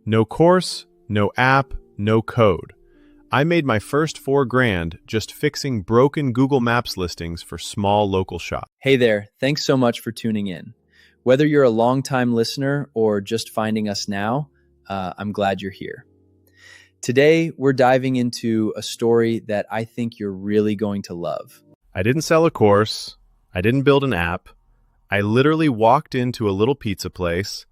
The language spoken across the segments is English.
No course, no app, no code. I made my first 4 grand just fixing broken Google Maps listings for small local shops. Hey there, thanks so much for tuning in. Whether you're a longtime listener or just finding us now, I'm glad you're here. Today, we're diving into a story that I think you're really going to love. I didn't sell a course. I didn't build an app. I literally walked into a little pizza place,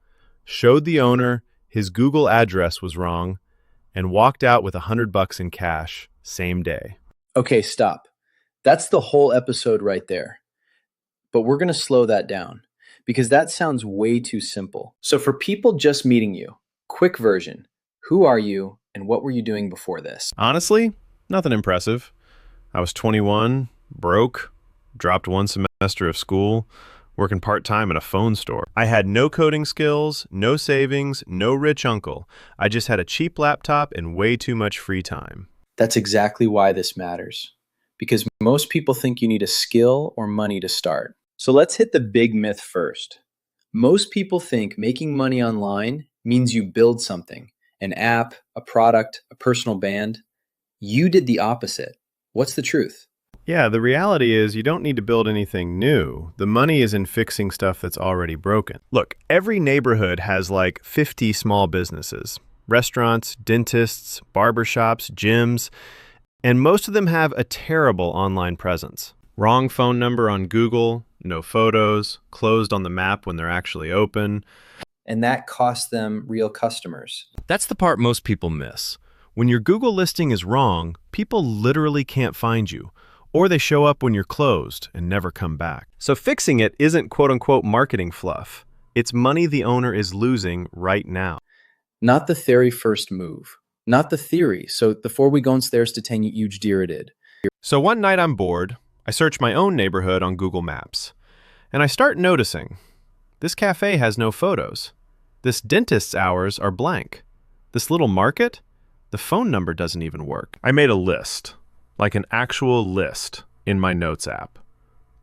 showed the owner his Google address was wrong, and walked out with $100 in cash same day. Okay, stop. That's the whole episode right there. But we're going to slow that down because that sounds way too simple. So for people just meeting you, quick version, who are you and what were you doing before this? Honestly, nothing impressive. I was 21, broke, dropped 1 semester of school, working part-time at a phone store. I had no coding skills, no savings, no rich uncle. I just had a cheap laptop and way too much free time. That's exactly why this matters. Because most people think you need a skill or money to start. So let's hit the big myth first. Most people think making money online means you build something, an app, a product, a personal brand. You did the opposite. What's the truth? Yeah, the reality is you don't need to build anything new. The money is in fixing stuff that's already broken. Look, every neighborhood has like 50 small businesses, restaurants, dentists, barbershops, gyms, and most of them have a terrible online presence. Wrong phone number on Google, no photos, closed on the map when they're actually open. And that costs them real customers. That's the part most people miss. When your Google listing is wrong, people literally can't find you, or they show up when you're closed and never come back. So fixing it isn't quote-unquote marketing fluff. It's money the owner is losing right now. Not the theory first move. Not the theory. So before we go upstairs to 10 huge deer it did. So one night I'm bored. I search my own neighborhood on Google Maps, and I start noticing this cafe has no photos. This dentist's hours are blank. This little market, the phone number doesn't even work. I made a list, like an actual list, in my notes app.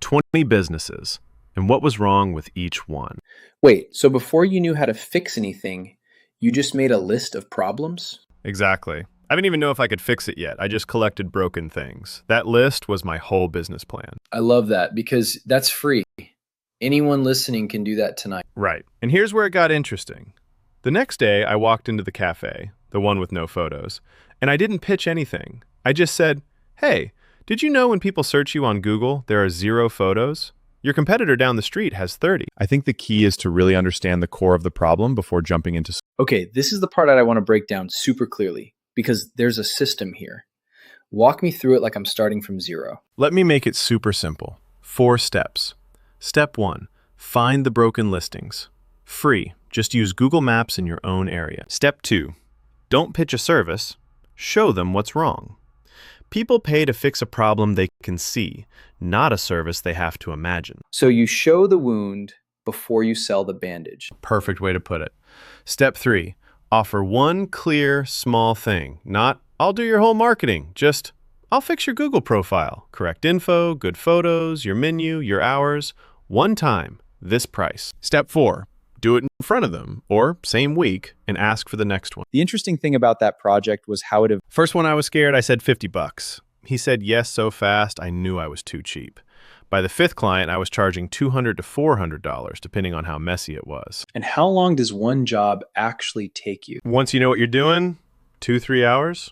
20 businesses, and what was wrong with each one. Wait, so before you knew how to fix anything, you just made a list of problems? Exactly. I didn't even know if I could fix it yet. I just collected broken things. That list was my whole business plan. I love that because that's free. Anyone listening can do that tonight. Right. And here's where it got interesting. The next day, I walked into the cafe, the one with no photos, and I didn't pitch anything. I just said, hey, did you know when people search you on Google, there are 0 photos? Your competitor down the street has 30. I think the key is to really understand the core of the problem before jumping into... Okay, this is the part that I want to break down super clearly because there's a system here. Walk me through it like I'm starting from 0. Let me make it super simple. 4 steps. Step 1, find the broken listings. Free, just use Google Maps in your own area. Step 2, don't pitch a service, show them what's wrong. People pay to fix a problem they can see, not a service they have to imagine. So you show the wound before you sell the bandage. Perfect way to put it. Step 3, offer one clear, small thing. Not, I'll do your whole marketing. Just, I'll fix your Google profile. Correct info, good photos, your menu, your hours. One time, this price. Step 4, do it in front of them, or same week, and ask for the next one. The interesting thing about that project was how it... First one I was scared, I said $50. He said yes so fast, I knew I was too cheap. By the 5th client, I was charging $200 to $400, depending on how messy it was. And how long does one job actually take you? Once you know what you're doing, 2-3 hours.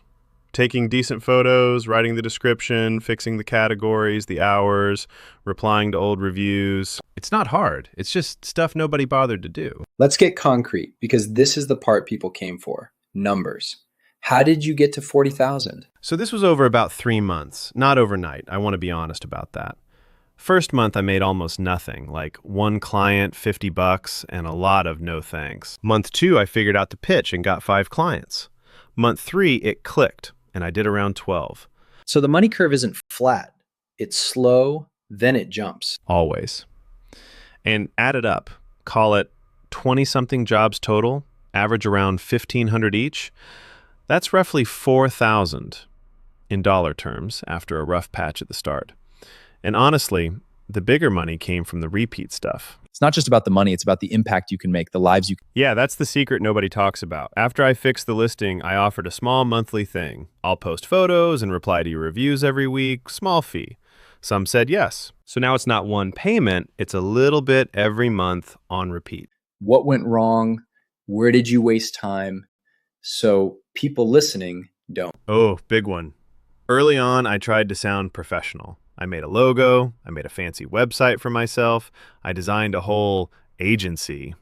Taking decent photos, writing the description, fixing the categories, the hours, replying to old reviews. It's not hard. It's just stuff nobody bothered to do. Let's get concrete, because this is the part people came for. Numbers. How did you get to 40,000? So this was over about 3 months, not overnight. I want to be honest about that. First month, I made almost nothing, like 1 client, $50, and a lot of no thanks. Month 2, I figured out the pitch and got 5 clients. Month 3, it clicked, and I did around 12. So the money curve isn't flat. It's slow, then it jumps. Always. And add it up. Call it 20-something jobs total, average around $1,500 each. That's roughly $4,000 in dollar terms after a rough patch at the start. And honestly, The bigger money came from the repeat stuff. It's not just about the money, it's about the impact you can make, the lives you can. Yeah, that's the secret nobody talks about. After I fixed the listing, I offered a small monthly thing. I'll post photos and reply to your reviews every week, small fee. Some said yes. So now it's not one payment, it's a little bit every month on repeat. What went wrong? Where did you waste time? So people listening don't. Oh, big one. Early on, I tried to sound professional. I made a logo, I made a fancy website for myself, I designed a whole agency.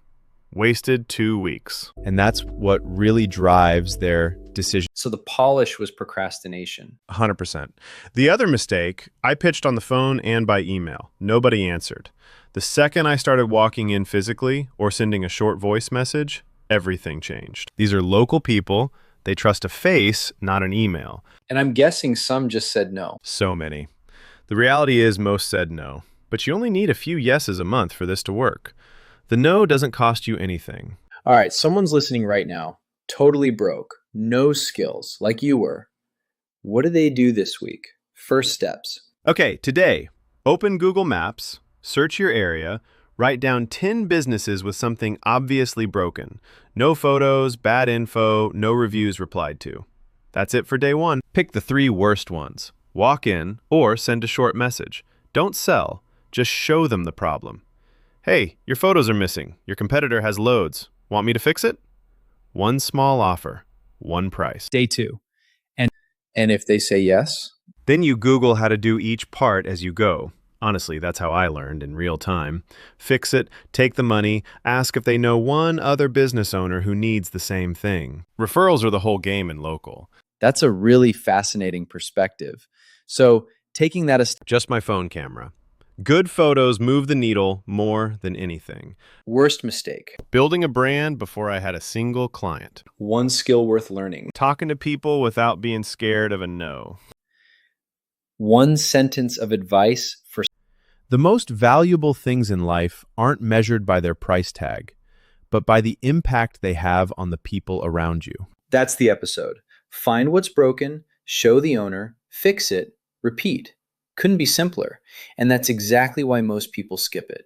Wasted 2 weeks. And that's what really drives their decision. So the polish was procrastination. 100%. The other mistake, I pitched on the phone and by email. Nobody answered. The second I started walking in physically or sending a short voice message, everything changed. These are local people. They trust a face, not an email. And I'm guessing some just said no. So many. The reality is most said no. But you only need a few yeses a month for this to work. The no doesn't cost you anything. All right, someone's listening right now, totally broke, no skills, like you were. What do they do this week? First steps. Okay, today, open Google Maps, search your area, write down 10 businesses with something obviously broken. No photos, bad info, no reviews replied to. That's it for day one. Pick the 3 worst ones. Walk in or send a short message. Don't sell, just show them the problem. Hey, your photos are missing. Your competitor has loads. Want me to fix it? One small offer, one price. Day 2. And if they say yes? Then you Google how to do each part as you go. Honestly, that's how I learned in real time. Fix it, take the money, ask if they know one other business owner who needs the same thing. Referrals are the whole game in local. That's a really fascinating perspective. So taking that a step. Just my phone camera. Good photos move the needle more than anything. Worst mistake. Building a brand before I had a single client. One skill worth learning. Talking to people without being scared of a no. One sentence of advice for. The most valuable things in life aren't measured by their price tag, but by the impact they have on the people around you. That's the episode. Find what's broken, show the owner, fix it, repeat. Couldn't be simpler. And that's exactly why most people skip it.